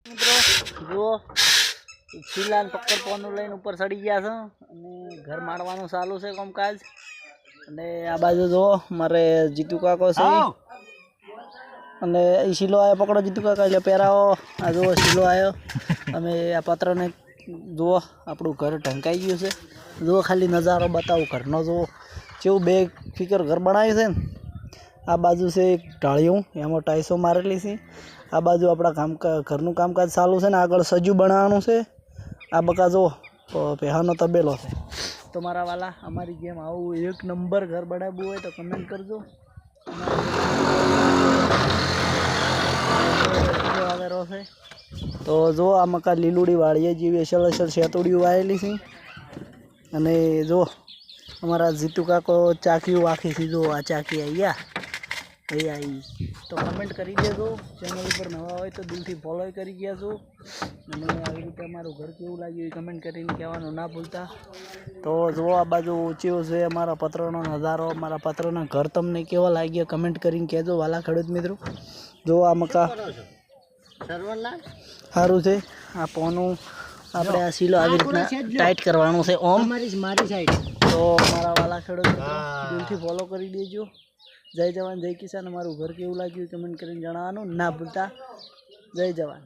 મિત્રો જુઓ શીલાને પક્કર પોનું લઈને ઉપર ચડી ગયા છે અને ઘર મારવાનું ચાલુ છે કામકાજ. અને આ બાજુ જુઓ મારે જીતુ કાકો છે અને એ શીલો આવ્યો. પકડો જીતુ કાકા એટલે પહેરાવો. આ જુઓ શીલો આવ્યો. અમે આ પત્રને જુઓ આપણું ઘર ઢંકાઈ ગયું છે. જુઓ ખાલી નજારો બતાવું ઘરનો. જુઓ કેવું બે ફિકર ઘર બનાવ્યું છે ને. આ બાજુ છે એક ઢાળિયું, એમાં ટાઈસો મારેલી છે. આ બાજુ આપણા ઘરનું કામકાજ ચાલુ છે ને આગળ સજુ બનાવવાનું છે. આ બકા જો પેહાનો તબેલો છે. તો મારા વાલા અમારી જેમ આવું એક નંબર ઘર બનાવવું હોય તો કમેન્ટ કરજો. આવેલો છે તો જો આ મકા લીલુડી વાળીએ જેવી અસલ અસલ શેતોડીઓ વાયેલી છે. અને જો અમારા જીતુ કાકો ચાકીઓ આખી છે. જો આ ચાકી અહીંયા આવી તો કમેન્ટ કરી દેજો. ચેનલ ઉપર નવા હોય તો દિલથી ફોલો કરી ગયા છો. અને આવી રીતે અમારું ઘર કેવું લાગ્યું એ કમેન્ટ કરીને કહેવાનું ના ભૂલતા. તો જુઓ આ બાજુ ઊંચીઓ છે અમારા પત્રનો નજારો. અમારા પત્રના ઘર તમને કેવા લાગ્યા કમેન્ટ કરીને કહેજો વાલા ખેડૂત મિત્રો. જો આ મકા સારું છે. આ પોનું આપણે આ સીલો આવી રીતના ટાઈટ કરવાનું છે ઓમ મારી સાઈડ. તો મારા વાલા ખેડૂત મિત્રો દિલથી ફોલો કરી દેજો. જય જવાન જય કિસાન. અમારું ઘર કેવું લાગ્યું કમેન્ટ કરીને જણાવવાનું ના ભૂલતા. જય જવાન.